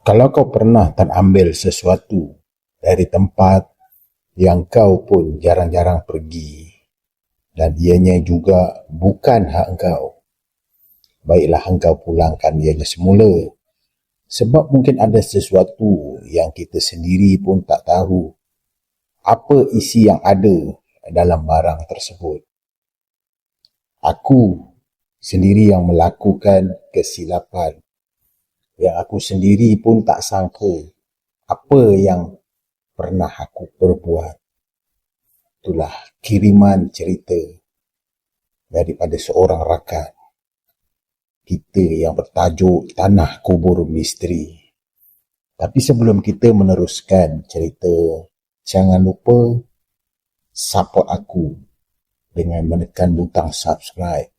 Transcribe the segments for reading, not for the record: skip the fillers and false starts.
Kalau kau pernah terambil sesuatu dari tempat yang kau pun jarang-jarang pergi dan ianya juga bukan hak engkau, baiklah engkau pulangkan ianya semula. Sebab mungkin ada sesuatu yang kita sendiri pun tak tahu apa isi yang ada dalam barang tersebut. Aku sendiri yang melakukan kesilapan yang aku sendiri pun tak sangka apa yang pernah aku perbuat. Itulah kiriman cerita daripada seorang rakan kita yang bertajuk Tanah Kubur Misteri. Tapi sebelum kita meneruskan cerita, jangan lupa support aku dengan menekan butang subscribe,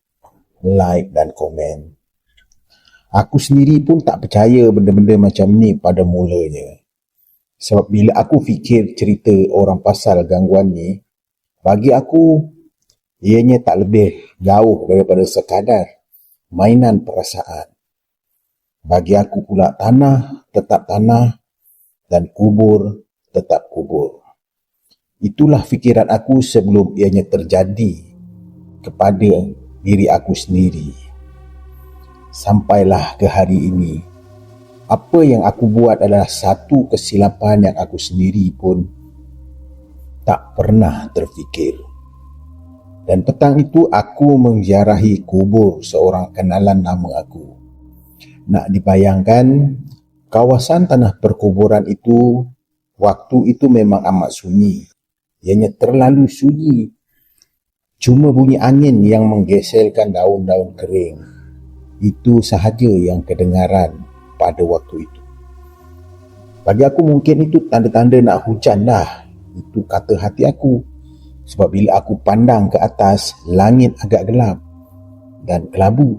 like dan komen. Aku sendiri pun tak percaya benda-benda macam ni pada mulanya. Sebab bila aku fikir cerita orang pasal gangguan ni, bagi aku, ianya tak lebih jauh daripada sekadar mainan perasaan. Bagi aku pula, tanah tetap tanah dan kubur tetap kubur. Itulah fikiran aku sebelum ianya terjadi kepada diri aku sendiri. Sampailah ke hari ini, apa yang aku buat adalah satu kesilapan yang aku sendiri pun tak pernah terfikir. Dan petang itu aku menziarahi kubur seorang kenalan nama aku. Nak dibayangkan, kawasan tanah perkuburan itu, waktu itu memang amat sunyi. Ianya terlalu sunyi. Cuma bunyi angin yang menggeselkan daun-daun kering. Itu sahaja yang kedengaran pada waktu itu. Bagi aku mungkin itu tanda-tanda nak hujan dah. Itu kata hati aku. Sebab bila aku pandang ke atas, langit agak gelap dan kelabu.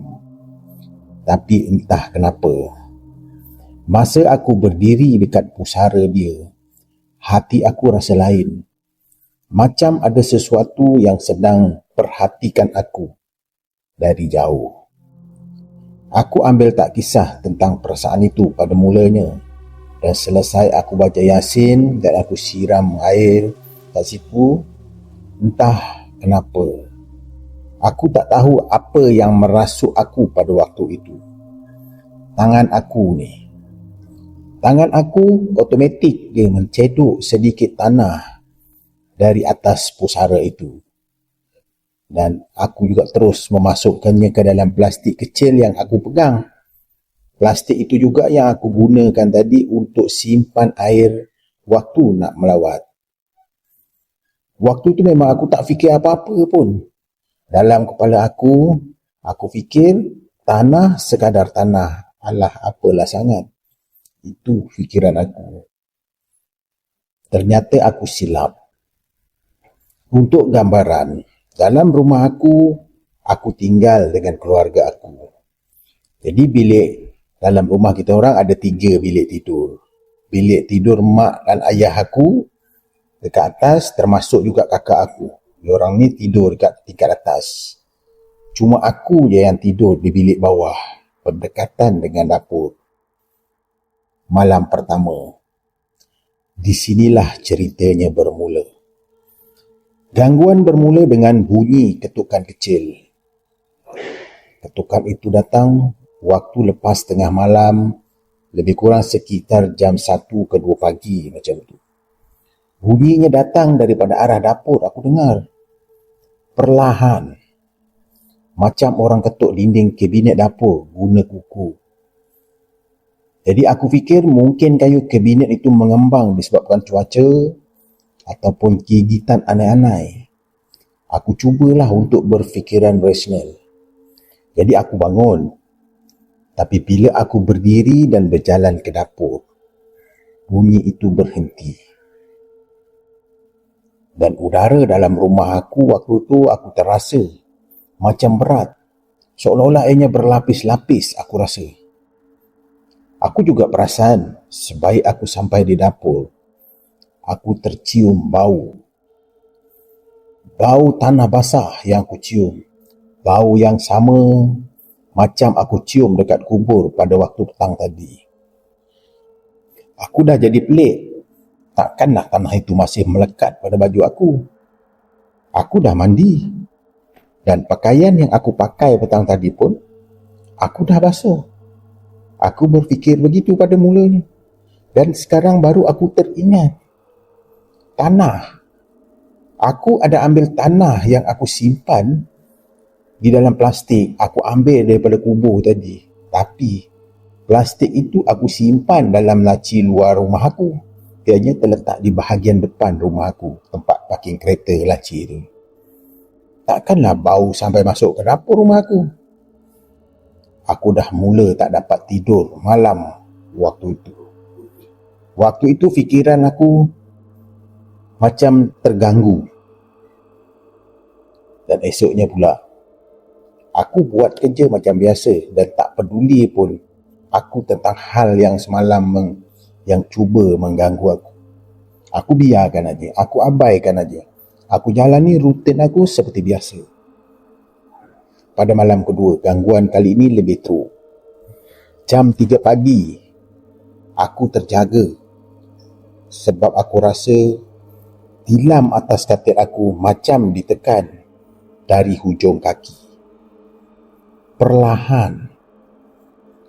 Tapi entah kenapa, masa aku berdiri dekat pusara dia, hati aku rasa lain. Macam ada sesuatu yang sedang perhatikan aku dari jauh. Aku ambil tak kisah tentang perasaan itu pada mulanya. Dan selesai aku baca Yasin dan aku siram air kat situ, entah kenapa, aku tak tahu apa yang merasuk aku pada waktu itu. Tangan aku automatik dia menceduk sedikit tanah dari atas pusara itu. Dan aku juga terus memasukkannya ke dalam plastik kecil yang aku pegang. Plastik itu juga yang aku gunakan tadi untuk simpan air waktu nak melawat. Waktu itu memang aku tak fikir apa-apa pun. Dalam kepala aku fikir tanah sekadar tanah. Alah, apalah sangat. Itu fikiran aku. Ternyata aku silap. Untuk gambaran, dalam rumah aku tinggal dengan keluarga aku. Jadi bilik dalam rumah kita orang ada 3 bilik tidur. Bilik tidur mak dan ayah aku dekat atas, termasuk juga kakak aku. Diorang ni tidur dekat tingkat atas. Cuma aku je yang tidur di bilik bawah, berdekatan dengan dapur. Malam pertama, di sinilah ceritanya bermula. Gangguan bermula dengan bunyi ketukan kecil. Ketukan itu datang waktu lepas tengah malam, lebih kurang sekitar jam 1 ke 2 pagi macam tu. Bunyinya datang daripada arah dapur, aku dengar. Perlahan. Macam orang ketuk dinding kabinet dapur guna kuku. Jadi aku fikir mungkin kayu kabinet itu mengembang disebabkan cuaca ataupun gigitan anai-anai. Aku cubalah untuk berfikiran rasional. Jadi aku bangun. Tapi bila aku berdiri dan berjalan ke dapur, bunyi itu berhenti. Dan udara dalam rumah aku waktu itu aku terasa macam berat. Seolah-olah ianya berlapis-lapis aku rasa. Aku juga perasan sebaik aku sampai di dapur, aku tercium bau. Bau tanah basah yang aku cium. Bau yang sama macam aku cium dekat kubur pada waktu petang tadi. Aku dah jadi pelik. Takkanlah tanah itu masih melekat pada baju aku. Aku dah mandi. Dan pakaian yang aku pakai petang tadi pun, aku dah basuh. Aku berfikir begitu pada mulanya. Dan sekarang baru aku teringat. Tanah. Aku ada ambil tanah yang aku simpan di dalam plastik. Aku ambil daripada kubur tadi. Tapi plastik itu aku simpan dalam laci luar rumah aku. Ianya terletak di bahagian depan rumah aku, tempat parking kereta laci itu. Takkanlah bau sampai masuk ke dapur rumah aku. Aku dah mula tak dapat tidur malam waktu itu. Waktu itu fikiran aku macam terganggu. Dan esoknya pula, aku buat kerja macam biasa dan tak peduli pun aku tentang hal yang semalam yang cuba mengganggu aku. Aku biarkan aja, aku abaikan aja. Aku jalani rutin aku seperti biasa. Pada malam kedua, gangguan kali ini lebih teruk. Jam 3 pagi, aku terjaga sebab aku rasa tilam atas katil aku macam ditekan dari hujung kaki. Perlahan,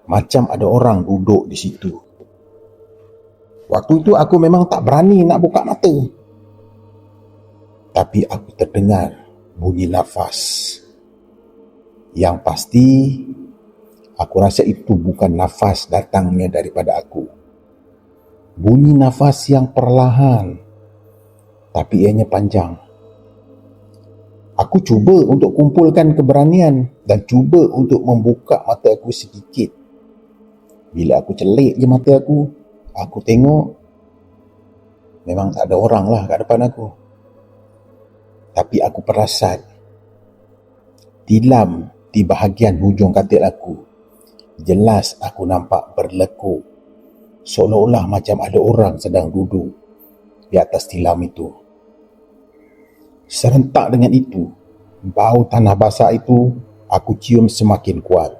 macam ada orang duduk di situ. Waktu itu aku memang tak berani nak buka mata. Tapi aku terdengar bunyi nafas. Yang pasti, aku rasa itu bukan nafas datangnya daripada aku. Bunyi nafas yang perlahan, tapi ianya panjang. Aku cuba untuk kumpulkan keberanian dan cuba untuk membuka mata aku sedikit. Bila aku celik je mata aku tengok memang tak ada orang lah kat depan aku. Tapi aku perasan tilam di bahagian hujung katil aku. Jelas aku nampak berlekuk, seolah-olah macam ada orang sedang duduk di atas tilam itu. Serentak dengan itu, bau tanah basah itu aku cium semakin kuat.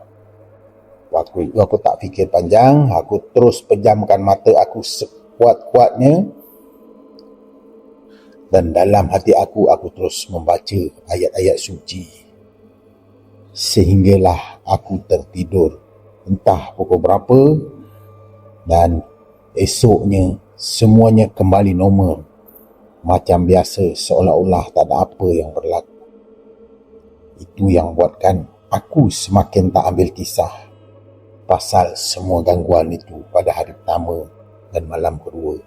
Waktu itu aku tak fikir panjang, aku terus pejamkan mata aku sekuat-kuatnya. Dan dalam hati aku terus membaca ayat-ayat suci. Sehinggalah aku tertidur. Entah pukul berapa. Dan esoknya semuanya kembali normal. Macam biasa, seolah-olah tak ada apa yang berlaku. Itu yang buatkan aku semakin tak ambil kisah pasal semua gangguan itu pada hari pertama dan malam kedua.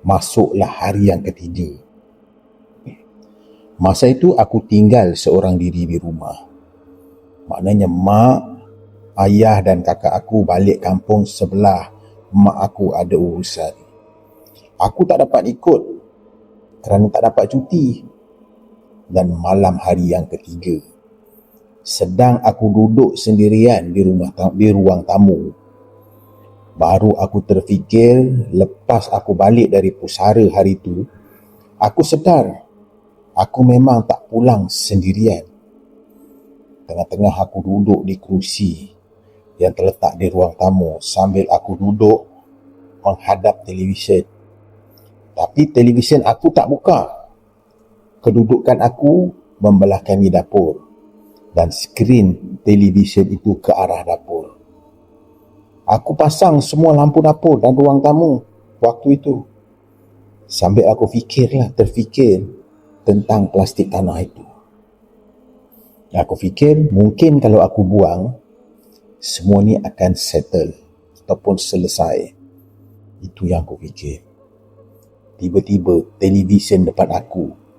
Masuklah hari yang ketiga. Masa itu aku tinggal seorang diri di rumah. Maknanya mak, ayah dan kakak aku balik kampung sebelah mak aku ada urusan. Aku tak dapat ikut kerana tak dapat cuti. Dan malam hari yang ketiga, sedang aku duduk sendirian di ruang tamu, baru aku terfikir lepas aku balik dari pusara hari itu, aku sedar aku memang tak pulang sendirian. Tengah-tengah aku duduk di kerusi yang terletak di ruang tamu sambil aku duduk menghadap televisyen. Tapi televisyen aku tak buka. Kedudukan aku membelakangi dapur dan skrin televisyen itu ke arah dapur. Aku pasang semua lampu dapur dan ruang tamu waktu itu. Sambil aku terfikir tentang plastik tanah itu. Aku fikir mungkin kalau aku buang, semua ni akan settle ataupun selesai. Itu yang aku fikir. Tiba-tiba televisyen depan aku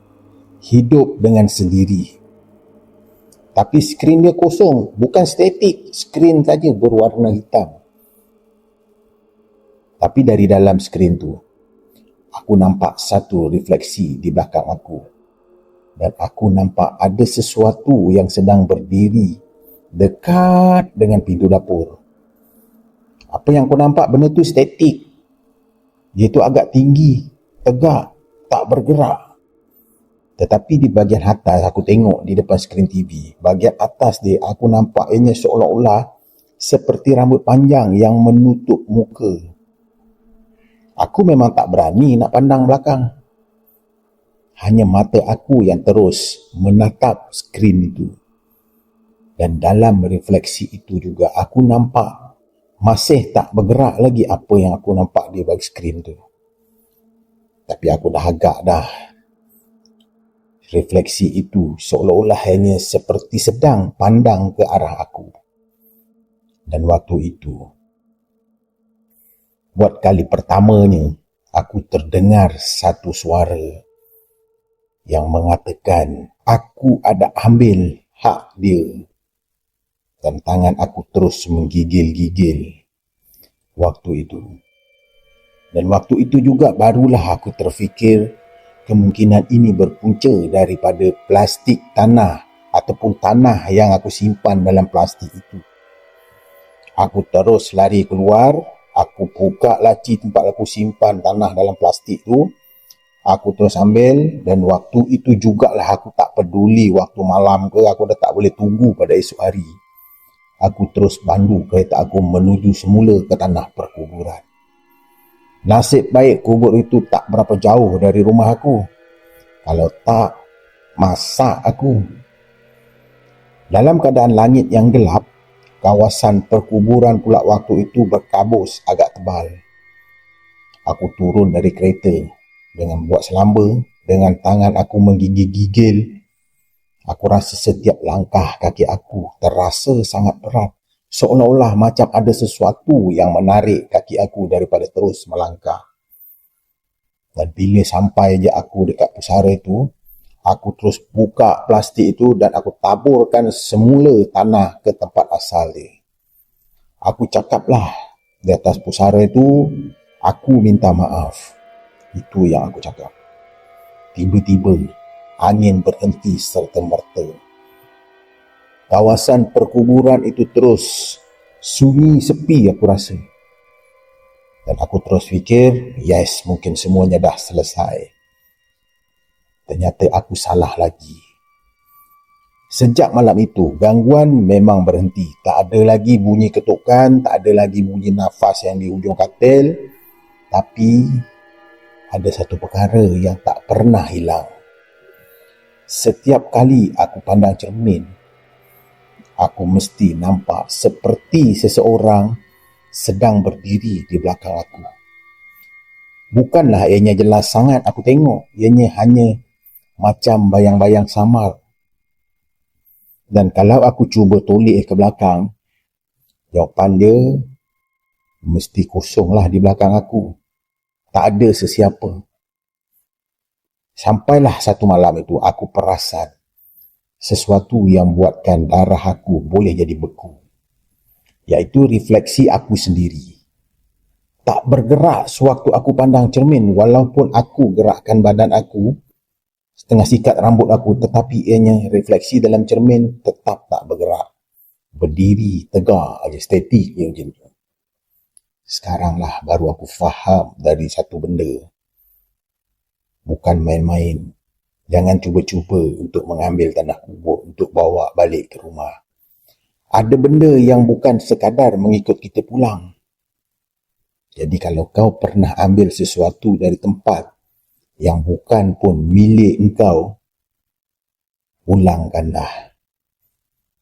hidup dengan sendiri. Tapi skrin dia kosong, bukan statik, skrin saja berwarna hitam. Tapi dari dalam skrin tu, aku nampak satu refleksi di belakang aku. Dan aku nampak ada sesuatu yang sedang berdiri dekat dengan pintu dapur. Apa yang aku nampak, benda tu statik. Dia tu agak tinggi, tegak, tak bergerak. Tetapi di bahagian atas, aku tengok di depan skrin TV, bahagian atas dia, aku nampak ianya seolah-olah seperti rambut panjang yang menutup muka. Aku memang tak berani nak pandang belakang. Hanya mata aku yang terus menatap skrin itu. Dan dalam refleksi itu juga aku nampak masih tak bergerak lagi apa yang aku nampak di bawah skrin tu. Tapi aku dah agak dah. Refleksi itu seolah-olah hanya seperti sedang pandang ke arah aku. Dan waktu itu, buat kali pertamanya, aku terdengar satu suara yang mengatakan, aku ada ambil hak dia. Dan tangan aku terus menggigil-gigil waktu itu. Dan waktu itu juga barulah aku terfikir kemungkinan ini berpunca daripada plastik tanah ataupun tanah yang aku simpan dalam plastik itu. Aku terus lari keluar, aku buka laci tempat aku simpan tanah dalam plastik tu. Aku terus ambil dan waktu itu jugalah aku tak peduli waktu malam ke, aku dah tak boleh tunggu pada esok hari. Aku terus pandu kereta aku menuju semula ke tanah perkuburan. Nasib baik kubur itu tak berapa jauh dari rumah aku. Kalau tak, masak aku. Dalam keadaan langit yang gelap, kawasan perkuburan pula waktu itu berkabus agak tebal. Aku turun dari kereta dengan buat selamba, dengan tangan aku menggigil-gigil. Aku rasa setiap langkah kaki aku terasa sangat berat. Seolah-olah macam ada sesuatu yang menarik kaki aku daripada terus melangkah. Dan bila sampai je aku dekat pusara itu, aku terus buka plastik itu dan aku taburkan semula tanah ke tempat asal dia. Aku cakaplah di atas pusara itu, aku minta maaf. Itu yang aku cakap. Tiba-tiba, angin berhenti serta-merta. Kawasan perkuburan itu terus sunyi sepi aku rasa. Dan aku terus fikir, yes, mungkin semuanya dah selesai. Ternyata aku salah lagi. Sejak malam itu, gangguan memang berhenti. Tak ada lagi bunyi ketukan, tak ada lagi bunyi nafas yang di hujung katil. Tapi, ada satu perkara yang tak pernah hilang. Setiap kali aku pandang cermin, aku mesti nampak seperti seseorang sedang berdiri di belakang aku. Bukanlah ianya jelas sangat aku tengok, ianya hanya macam bayang-bayang samar. Dan kalau aku cuba toleh ke belakang, jawapan dia mesti kosonglah di belakang aku. Tak ada sesiapa. Sampailah satu malam itu aku perasan sesuatu yang buatkan darah aku boleh jadi beku. Iaitu refleksi aku sendiri. Tak bergerak sewaktu aku pandang cermin walaupun aku gerakkan badan aku, setengah sikat rambut aku, tetapi ianya refleksi dalam cermin tetap tak bergerak. Berdiri tegak aja, statik je macam tu. Sekaranglah baru aku faham dari satu benda. Bukan main-main. Jangan cuba-cuba untuk mengambil tanah kubur untuk bawa balik ke rumah. Ada benda yang bukan sekadar mengikut kita pulang. Jadi kalau kau pernah ambil sesuatu dari tempat yang bukan pun milik engkau, pulangkanlah.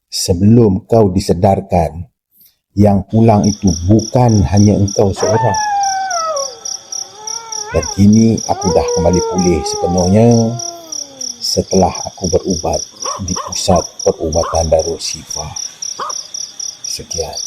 Sebelum kau disedarkan, yang pulang itu bukan hanya engkau seorang. Dan kini aku dah kembali pulih sepenuhnya setelah aku berubat di pusat perubatan Darul Shifa. Sekian.